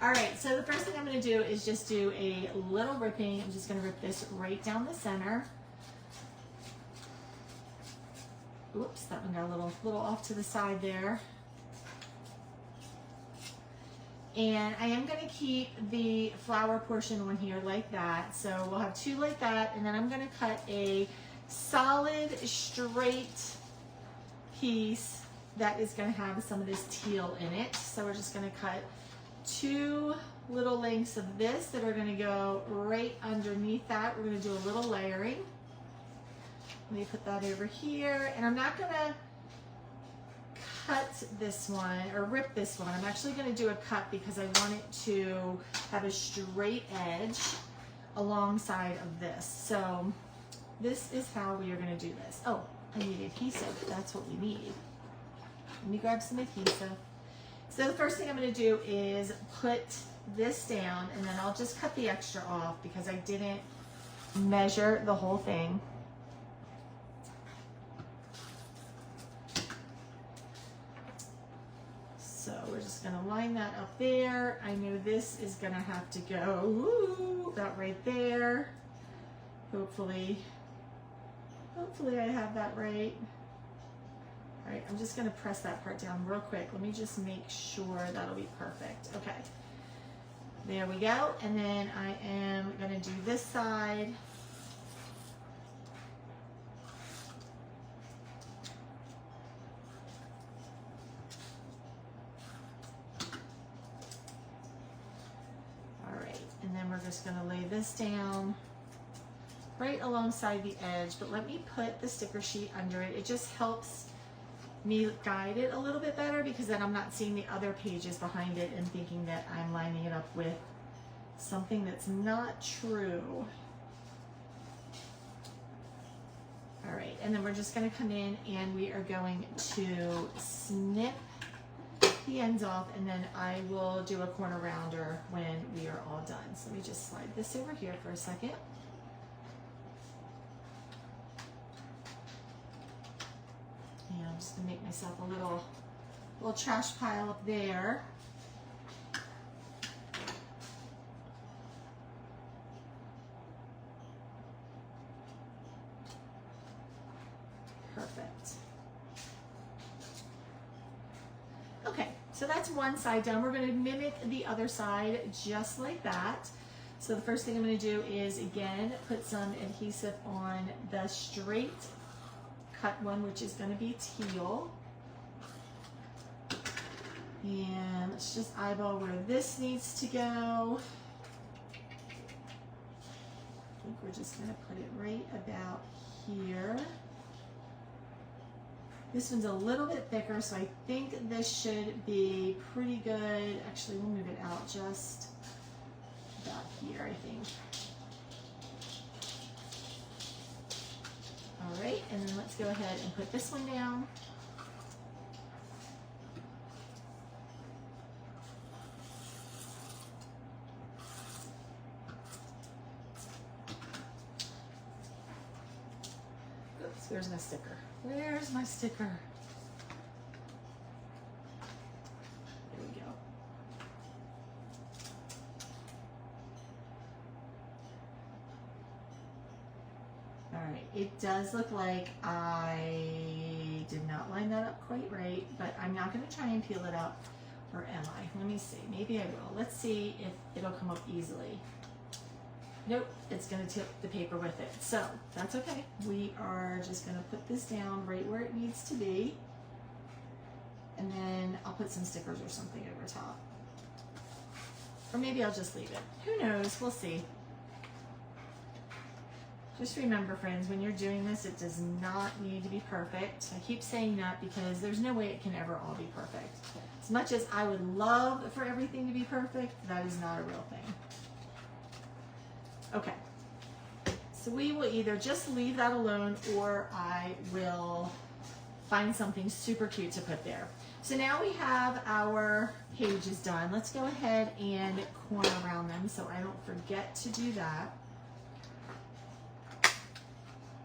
All right, so the first thing I'm gonna do is just do a little ripping. I'm just gonna rip this right down the center. Oops, that one got a little off to the side there. And I am gonna keep the flower portion on here like that. So we'll have two like that, and then I'm gonna cut a solid, straight piece that is gonna have some of this teal in it. So we're just gonna cut two little lengths of this that are gonna go right underneath that. We're gonna do a little layering. Let me put that over here, and I'm not gonna cut this one or rip this one. I'm actually going to do a cut because I want it to have a straight edge alongside of this. So this is how we are going to do this. Oh, I need adhesive. That's what we need. Let me grab some adhesive. So the first thing I'm going to do is put this down, and then I'll just cut the extra off because I didn't measure the whole thing. So we're just gonna line that up there. I know this is gonna have to go about right there. Hopefully I have that right. All right, I'm just gonna press that part down real quick. Let me just make sure that'll be perfect. Okay, there we go. And then I am gonna do this side. And then we're just going to lay this down right alongside the edge, but let me put the sticker sheet under it. It just helps me guide it a little bit better because then I'm not seeing the other pages behind it and thinking that I'm lining it up with something that's not true. All right, and then we're just going to come in and we are going to snip the ends off, and then I will do a corner rounder when we are all done. So let me just slide this over here for a second. And I'm just gonna make myself a little trash pile up there. Perfect. Okay, so that's one side done. We're going to mimic the other side just like that. So the first thing I'm going to do is, again, put some adhesive on the straight cut one, which is going to be teal. And let's just eyeball where this needs to go. I think we're just going to put it right about here. This one's a little bit thicker, so I think this should be pretty good. Actually, we'll move it out just about here, I think. All right, and then let's go ahead and put this one down. Oops, where's my sticker? Where's my sticker? There we go. All right, it does look like I did not line that up quite right, but I'm not going to try and peel it up, or am I? Let me see. Maybe I will. Let's see if it'll come up easily. Nope, it's going to tip the paper with it. So that's okay. We are just going to put this down right where it needs to be. And then I'll put some stickers or something over top. Or maybe I'll just leave it. Who knows? We'll see. Just remember, friends, when you're doing this, it does not need to be perfect. I keep saying that because there's no way it can ever all be perfect. As much as I would love for everything to be perfect, that is not a real thing. Okay, so we will either just leave that alone or I will find something super cute to put there. So now we have our pages done. Let's go ahead and corner around them so I don't forget to do that.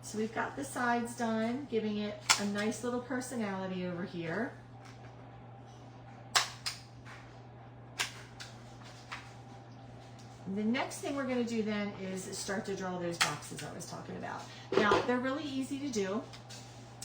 So we've got the sides done, giving it a nice little personality over here. The next thing we're going to do then is start to draw those boxes I was talking about. Now, they're really easy to do.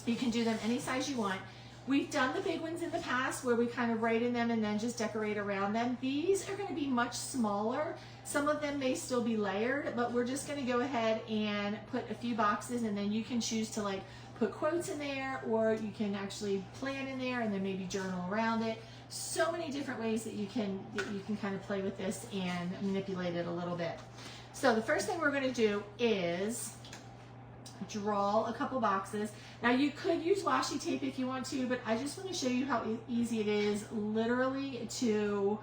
You can do them any size you want. We've done the big ones in the past where we kind of write in them and then just decorate around them. These are going to be much smaller. Some of them may still be layered, but we're just going to go ahead and put a few boxes, and then you can choose to like put quotes in there, or you can actually plan in there and then maybe journal around it. So many different ways that you can kind of play with this and manipulate it a little bit. So the first thing we're going to do is draw a couple boxes. Now you could use washi tape if you want to, but I just want to show you how easy it is literally to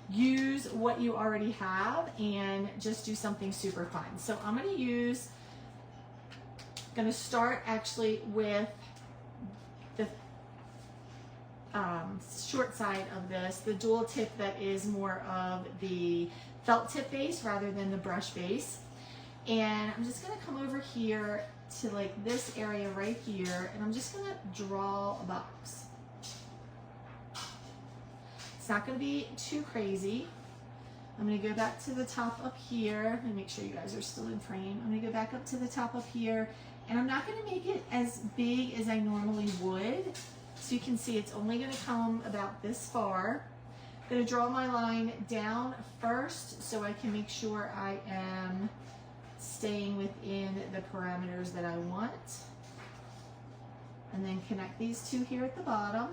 use what you already have and just do something super fun. So I'm going to start actually with the short side of this, the dual tip that is more of the felt tip base rather than the brush base. And I'm just going to come over here to like this area right here, and I'm just going to draw a box. It's not going to be too crazy. I'm going to go back to the top up here. Let me make sure you guys are still in frame. I'm going to go back up to the top up here, and I'm not going to make it as big as I normally would. So you can see it's only going to come about this far. I'm going to draw my line down first so I can make sure I am staying within the parameters that I want. And then connect these two here at the bottom.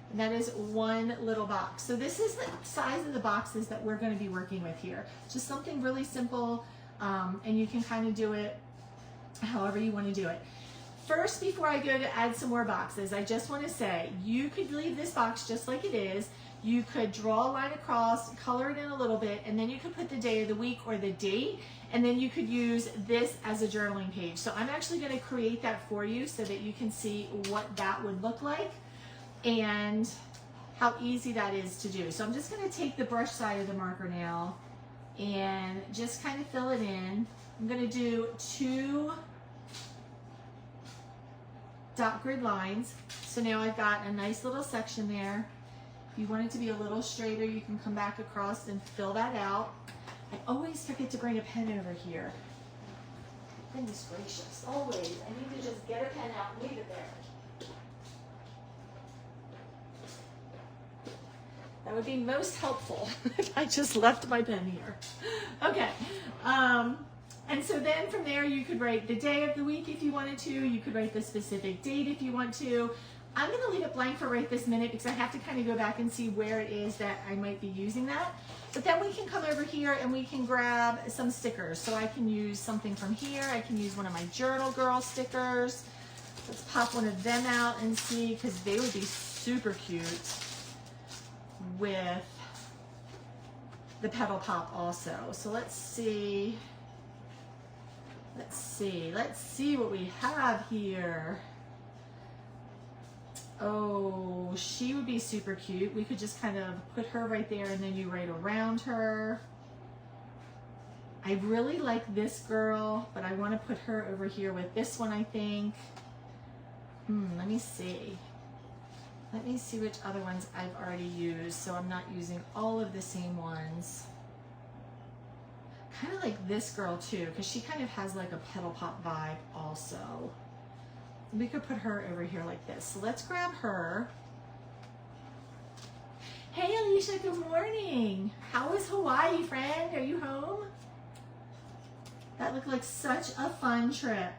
And that is one little box. So this is the size of the boxes that we're going to be working with here. Just something really simple, and you can kind of do it however you want to do it. First, before I go to add some more boxes, I just want to say you could leave this box just like it is. You could draw a line across, color it in a little bit, and then you could put the day of the week or the date, and then you could use this as a journaling page. So I'm actually going to create that for you so that you can see what that would look like and how easy that is to do. So I'm just going to take the brush side of the marker now and just kind of fill it in. I'm going to do 2 dot grid lines. So now I've got a nice little section there. If you want it to be a little straighter, you can come back across and fill that out. I always forget to bring a pen over here. Goodness gracious, always. I need to just get a pen out and leave it there. That would be most helpful if I just left my pen here. Okay. And so then from there, you could write the day of the week if you wanted to. You could write the specific date if you want to. I'm going to leave it blank for right this minute because I have to kind of go back and see where it is that I might be using that. But then we can come over here and we can grab some stickers. So I can use something from here. I can use one of my Journal Girl stickers. Let's pop one of them out and see, because they would be super cute with the Petal Pop also. So let's see. Let's see what we have here. Oh, she would be super cute. We could just kind of put her right there and then you write around her. I really like this girl, but I want to put her over here with this one, I think. Let me see. Let me see which other ones I've already used, so I'm not using all of the same ones. Kind of like this girl too, because she kind of has like a Petal Pop vibe also. We could put her over here like this. So let's grab her. Hey Alicia, good morning. How was Hawaii, friend? Are you home? That looked like such a fun trip.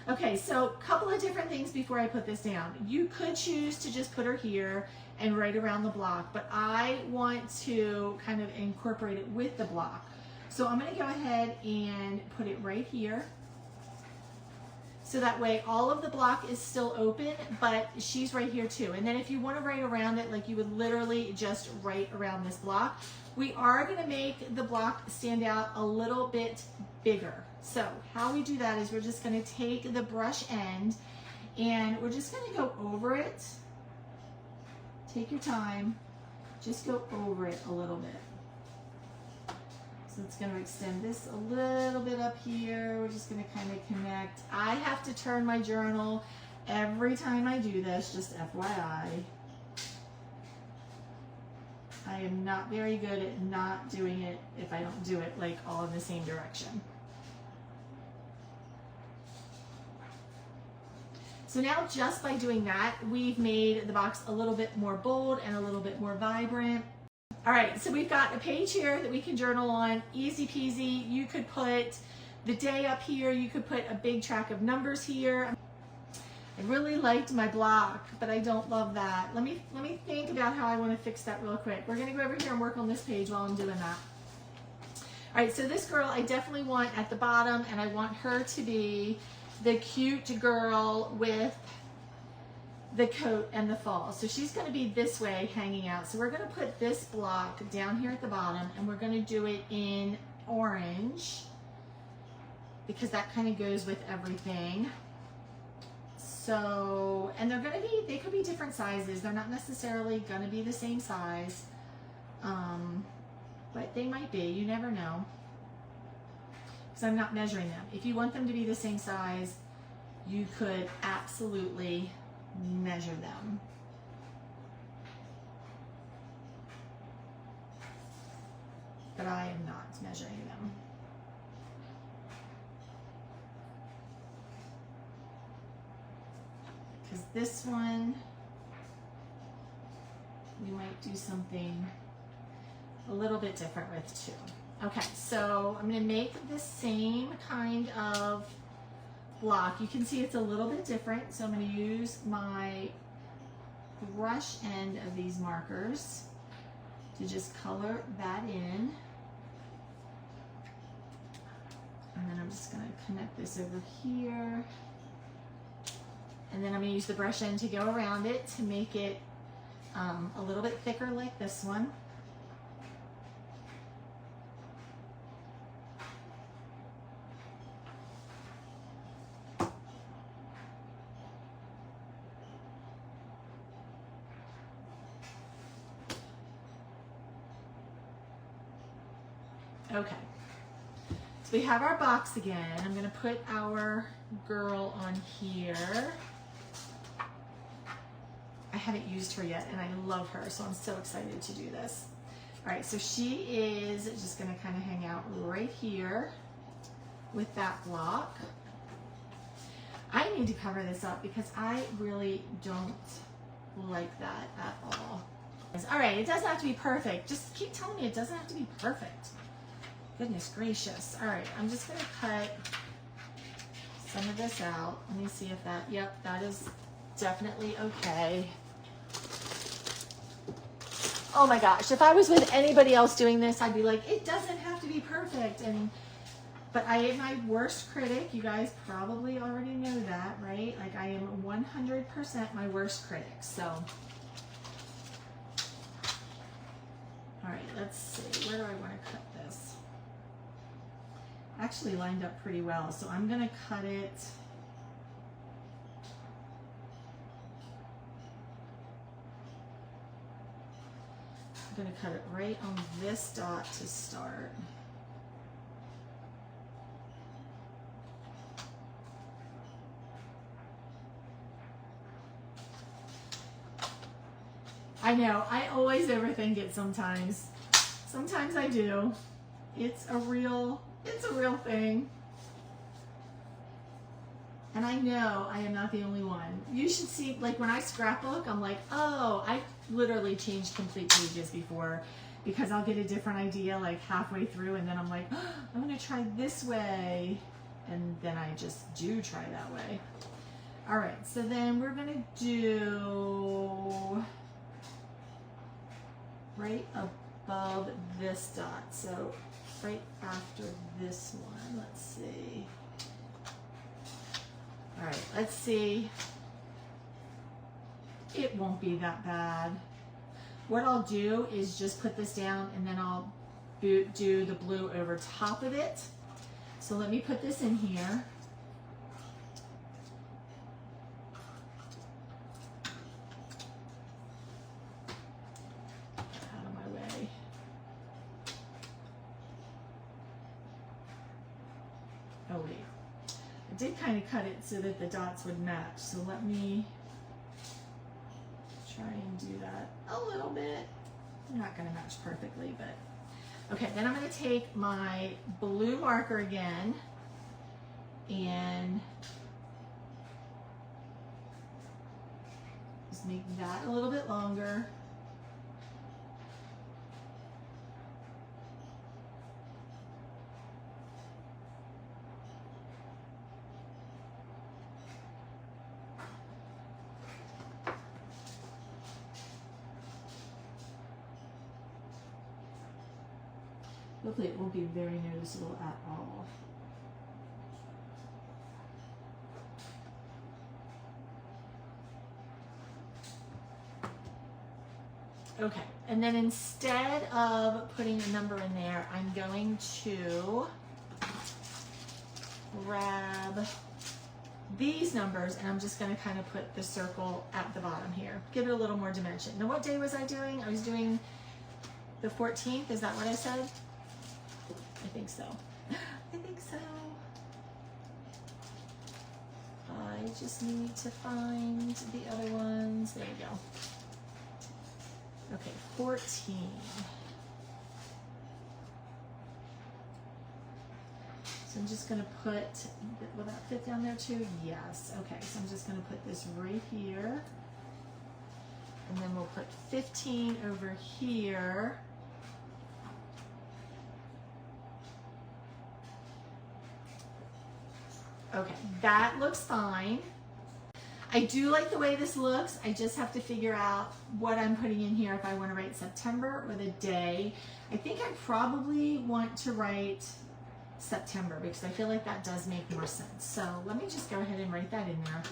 Okay, so a couple of different things before I put this down. You could choose to just put her here and write around the block, but I want to kind of incorporate it with the block. So I'm going to go ahead and put it right here. So that way all of the block is still open, but she's right here too. And then if you want to write around it, like you would literally just write around this block. We are going to make the block stand out a little bit bigger. So how we do that is we're just going to take the brush end and we're just going to go over it. Take your time. Just go over it a little bit. So it's going to extend this a little bit up here. We're just going to kind of connect. I have to turn my journal every time I do this, just FYI. I am not very good at not doing it if I don't do it like all in the same direction. So now just by doing that, we've made the box a little bit more bold and a little bit more vibrant. All right, so we've got a page here that we can journal on, easy peasy. You could put the day up here, you could put a big track of numbers here. I really liked my block, but I don't love that. Let me think about how I want to fix that real quick. We're gonna go over here and work on this page while I'm doing that. All right, so this girl I definitely want at the bottom, and I want her to be the cute girl with the coat and the fall. So she's gonna be this way hanging out. So we're gonna put this block down here at the bottom, and we're gonna do it in orange because that kind of goes with everything. So, and they could be different sizes. They're not necessarily gonna be the same size, but they might be, you never know. Because I'm not measuring them. If you want them to be the same size, you could absolutely measure them. But I am not measuring them. Because this one, we might do something a little bit different with too. Okay, so I'm gonna make the same kind of block. You can see it's a little bit different, so I'm gonna use my brush end of these markers to just color that in. And then I'm just gonna connect this over here. And then I'm gonna use the brush end to go around it to make it a little bit thicker like this one. Okay, so we have our box again. I'm gonna put our girl on here. I haven't used her yet and I love her, so I'm so excited to do this. All right, so she is just gonna kind of hang out right here with that block. I need to cover this up because I really don't like that at all. All right, it doesn't have to be perfect. Just keep telling me it doesn't have to be perfect. Goodness gracious. All right, I'm just gonna cut some of this out. Let me see if that, yep, that is definitely okay. Oh my gosh, if I was with anybody else doing this, I'd be like, it doesn't have to be perfect. But I am my worst critic. You guys probably already know that, right? Like I am 100% my worst critic, so. All right, let's see, where do I wanna cut this? Actually lined up pretty well, so I'm gonna cut it. I'm gonna cut it right on this dot to start. I know, I always overthink it sometimes. Sometimes I do. It's a real thing. And I know I am not the only one. You should see, like when I scrapbook, I'm like, oh, I literally changed complete pages before because I'll get a different idea like halfway through and then I'm like, oh, I'm gonna try this way. And then I just do try that way. All right, so then we're gonna do right above this dot. So right after this one, let's see. All right, let's see. It won't be that bad. What I'll do is just put this down and then I'll do the blue over top of it. So let me put this in here. Out of my way. Oh wait. I did kind of cut it so that the dots would match. So let me try and do that a little bit they're not gonna match perfectly, but. Okay, then I'm gonna take my blue marker again and just make that a little bit longer. Hopefully it won't be very noticeable at all. Okay, and then instead of putting a number in there, I'm going to grab these numbers and I'm just going to kind of put the circle at the bottom here. Give it a little more dimension. Now what day was I doing? I was doing the 14th, is that what I said? I think so. I think so. I just need to find the other ones. There you go. Okay, 14. So I'm just going to put, will that fit down there too? Yes. Okay, so I'm just going to put this right here. And then we'll put 15 over here. Okay, that looks fine. I do like the way this looks. I just have to figure out what I'm putting in here, if I want to write September or the day. I think I probably want to write September because I feel like that does make more sense. So let me just go ahead and write that in there.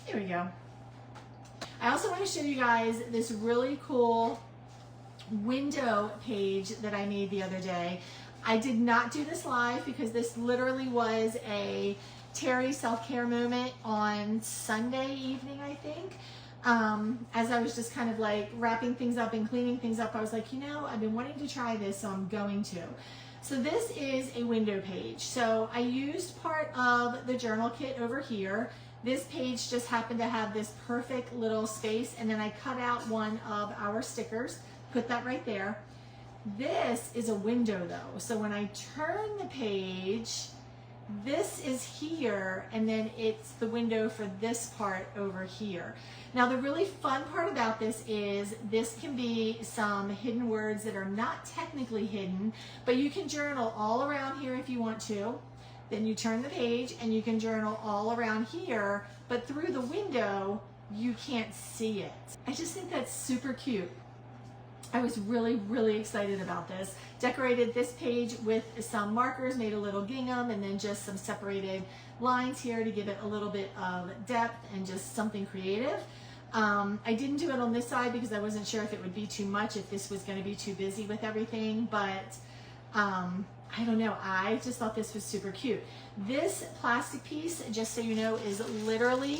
There we go. I also want to show you guys this really cool window page that I made the other day. I did not do this live because this literally was a Terry self-care moment on Sunday evening, I think. As I was just kind of like wrapping things up and cleaning things up, I was like, you know, I've been wanting to try this, so I'm going to. So this is a window page. So I used part of the journal kit over here. This page just happened to have this perfect little space, and then I cut out one of our stickers, put that right there. This is a window though, so when I turn the page, this is here, and then it's the window for this part over here. Now the really fun part about this is this can be some hidden words that are not technically hidden, but you can journal all around here if you want to. Then you turn the page and you can journal all around here, but through the window, you can't see it. I just think that's super cute. I was really, really excited about this. Decorated this page with some markers, made a little gingham, and then just some separated lines here to give it a little bit of depth and just something creative. I didn't do it on this side because I wasn't sure if it would be too much, if this was going to be too busy with everything, but I don't know, I just thought this was super cute. This plastic piece, just so you know, is literally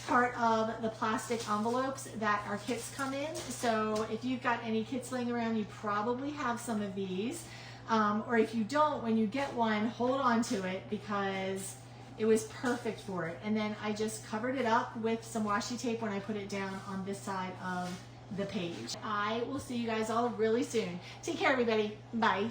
part of the plastic envelopes that our kits come in. So if you've got any kits laying around, you probably have some of these. Or if you don't, when you get one, hold on to it because it was perfect for it. And then I just covered it up with some washi tape when I put it down on this side of the page. I will see you guys all really soon. Take care, everybody. Bye.